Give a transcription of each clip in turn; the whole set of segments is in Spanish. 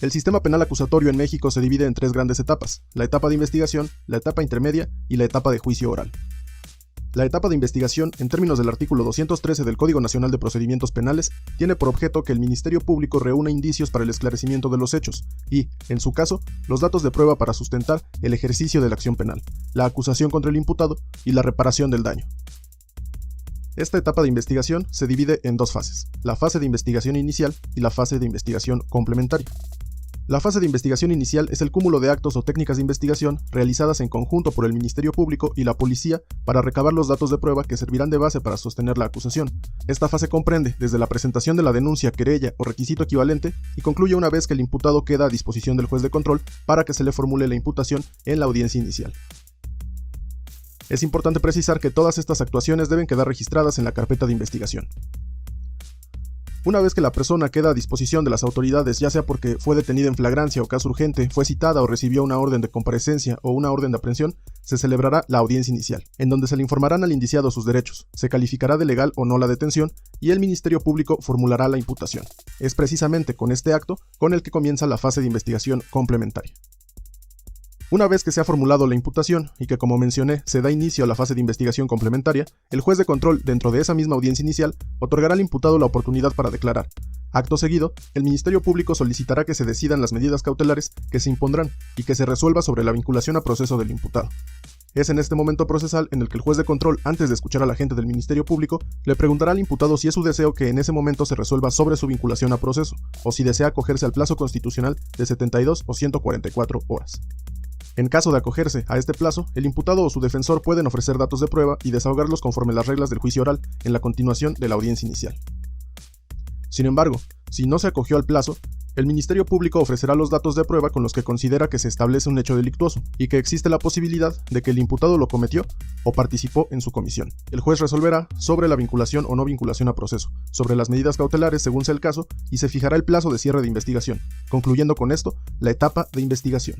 El sistema penal acusatorio en México se divide en tres grandes etapas: la etapa de investigación, la etapa intermedia y la etapa de juicio oral. La etapa de investigación, en términos del artículo 213 del Código Nacional de Procedimientos Penales, tiene por objeto que el Ministerio Público reúna indicios para el esclarecimiento de los hechos y, en su caso, los datos de prueba para sustentar el ejercicio de la acción penal, la acusación contra el imputado y la reparación del daño. Esta etapa de investigación se divide en dos fases: la fase de investigación inicial y la fase de investigación complementaria. La fase de investigación inicial es el cúmulo de actos o técnicas de investigación realizadas en conjunto por el Ministerio Público y la Policía para recabar los datos de prueba que servirán de base para sostener la acusación. Esta fase comprende desde la presentación de la denuncia, querella o requisito equivalente y concluye una vez que el imputado queda a disposición del juez de control para que se le formule la imputación en la audiencia inicial. Es importante precisar que todas estas actuaciones deben quedar registradas en la carpeta de investigación. Una vez que la persona queda a disposición de las autoridades, ya sea porque fue detenida en flagrancia o caso urgente, fue citada o recibió una orden de comparecencia o una orden de aprehensión, se celebrará la audiencia inicial, en donde se le informarán al indiciado sus derechos, se calificará de legal o no la detención y el Ministerio Público formulará la imputación. Es precisamente con este acto con el que comienza la fase de investigación complementaria. Una vez que se ha formulado la imputación y que, como mencioné, se da inicio a la fase de investigación complementaria, el juez de control, dentro de esa misma audiencia inicial, otorgará al imputado la oportunidad para declarar. Acto seguido, el Ministerio Público solicitará que se decidan las medidas cautelares que se impondrán y que se resuelva sobre la vinculación a proceso del imputado. Es en este momento procesal en el que el juez de control, antes de escuchar al agente del Ministerio Público, le preguntará al imputado si es su deseo que en ese momento se resuelva sobre su vinculación a proceso, o si desea acogerse al plazo constitucional de 72 o 144 horas. En caso de acogerse a este plazo, el imputado o su defensor pueden ofrecer datos de prueba y desahogarlos conforme las reglas del juicio oral en la continuación de la audiencia inicial. Sin embargo, si no se acogió al plazo, el Ministerio Público ofrecerá los datos de prueba con los que considera que se establece un hecho delictuoso y que existe la posibilidad de que el imputado lo cometió o participó en su comisión. El juez resolverá sobre la vinculación o no vinculación a proceso, sobre las medidas cautelares según sea el caso y se fijará el plazo de cierre de investigación, concluyendo con esto la etapa de investigación.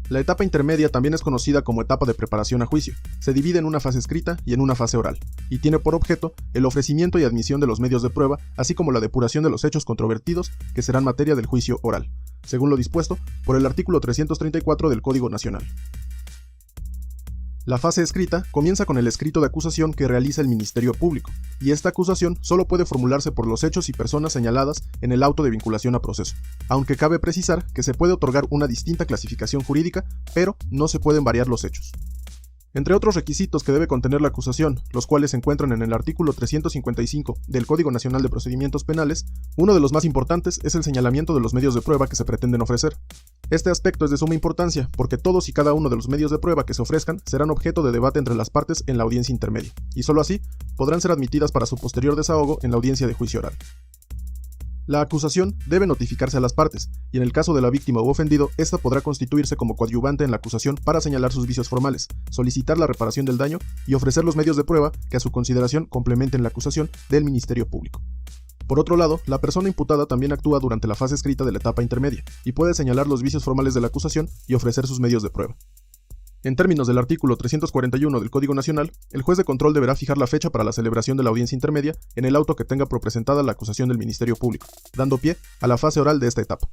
La etapa intermedia también es conocida como etapa de preparación a juicio. Se divide en una fase escrita y en una fase oral, y tiene por objeto el ofrecimiento y admisión de los medios de prueba, así como la depuración de los hechos controvertidos que serán materia del juicio oral, según lo dispuesto por el artículo 334 del Código Nacional. La fase escrita comienza con el escrito de acusación que realiza el Ministerio Público, y esta acusación solo puede formularse por los hechos y personas señaladas en el auto de vinculación a proceso, aunque cabe precisar que se puede otorgar una distinta clasificación jurídica, pero no se pueden variar los hechos. Entre otros requisitos que debe contener la acusación, los cuales se encuentran en el artículo 355 del Código Nacional de Procedimientos Penales, uno de los más importantes es el señalamiento de los medios de prueba que se pretenden ofrecer. Este aspecto es de suma importancia porque todos y cada uno de los medios de prueba que se ofrezcan serán objeto de debate entre las partes en la audiencia intermedia, y solo así podrán ser admitidas para su posterior desahogo en la audiencia de juicio oral. La acusación debe notificarse a las partes, y en el caso de la víctima u ofendido, ésta podrá constituirse como coadyuvante en la acusación para señalar sus vicios formales, solicitar la reparación del daño y ofrecer los medios de prueba que a su consideración complementen la acusación del Ministerio Público. Por otro lado, la persona imputada también actúa durante la fase escrita de la etapa intermedia, y puede señalar los vicios formales de la acusación y ofrecer sus medios de prueba. En términos del artículo 341 del Código Nacional, el juez de control deberá fijar la fecha para la celebración de la audiencia intermedia en el auto que tenga presentada la acusación del Ministerio Público, dando pie a la fase oral de esta etapa.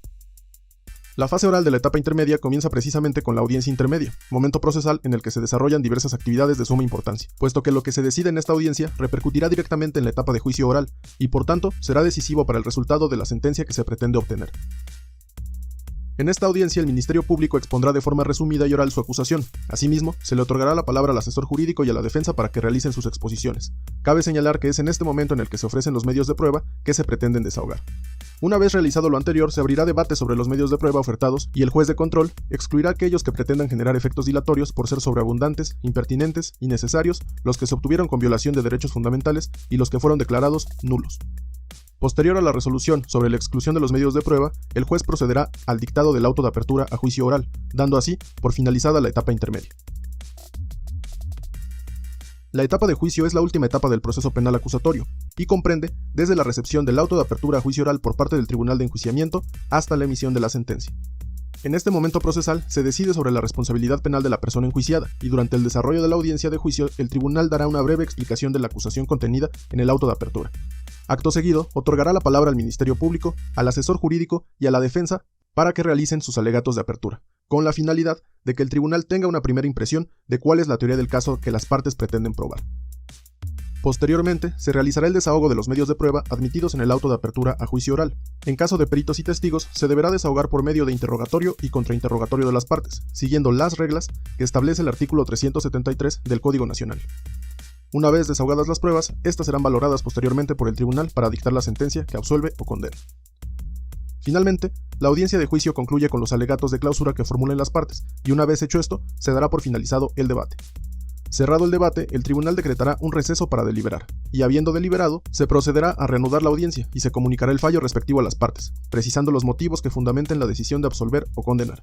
La fase oral de la etapa intermedia comienza precisamente con la audiencia intermedia, momento procesal en el que se desarrollan diversas actividades de suma importancia, puesto que lo que se decide en esta audiencia repercutirá directamente en la etapa de juicio oral y por tanto será decisivo para el resultado de la sentencia que se pretende obtener. En esta audiencia, el Ministerio Público expondrá de forma resumida y oral su acusación. Asimismo, se le otorgará la palabra al asesor jurídico y a la defensa para que realicen sus exposiciones. Cabe señalar que es en este momento en el que se ofrecen los medios de prueba que se pretenden desahogar. Una vez realizado lo anterior, se abrirá debate sobre los medios de prueba ofertados y el juez de control excluirá aquellos que pretendan generar efectos dilatorios por ser sobreabundantes, impertinentes, innecesarios, los que se obtuvieron con violación de derechos fundamentales y los que fueron declarados nulos. Posterior a la resolución sobre la exclusión de los medios de prueba, el juez procederá al dictado del auto de apertura a juicio oral, dando así por finalizada la etapa intermedia. La etapa de juicio es la última etapa del proceso penal acusatorio y comprende desde la recepción del auto de apertura a juicio oral por parte del Tribunal de Enjuiciamiento hasta la emisión de la sentencia. En este momento procesal se decide sobre la responsabilidad penal de la persona enjuiciada y durante el desarrollo de la audiencia de juicio el tribunal dará una breve explicación de la acusación contenida en el auto de apertura. Acto seguido, otorgará la palabra al Ministerio Público, al asesor jurídico y a la defensa para que realicen sus alegatos de apertura, con la finalidad de que el tribunal tenga una primera impresión de cuál es la teoría del caso que las partes pretenden probar. Posteriormente, se realizará el desahogo de los medios de prueba admitidos en el auto de apertura a juicio oral. En caso de peritos y testigos, se deberá desahogar por medio de interrogatorio y contrainterrogatorio de las partes, siguiendo las reglas que establece el artículo 373 del Código Nacional. Una vez desahogadas las pruebas, estas serán valoradas posteriormente por el tribunal para dictar la sentencia que absuelve o condena. Finalmente, la audiencia de juicio concluye con los alegatos de clausura que formulen las partes, y una vez hecho esto, se dará por finalizado el debate. Cerrado el debate, el tribunal decretará un receso para deliberar, y habiendo deliberado, se procederá a reanudar la audiencia y se comunicará el fallo respectivo a las partes, precisando los motivos que fundamenten la decisión de absolver o condenar.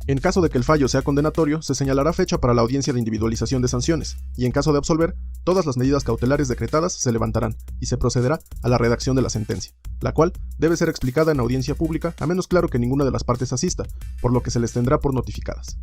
En caso de que el fallo sea condenatorio, se señalará fecha para la audiencia de individualización de sanciones, y en caso de absolver, todas las medidas cautelares decretadas se levantarán, y se procederá a la redacción de la sentencia, la cual debe ser explicada en audiencia pública a menos claro que ninguna de las partes asista, por lo que se les tendrá por notificadas.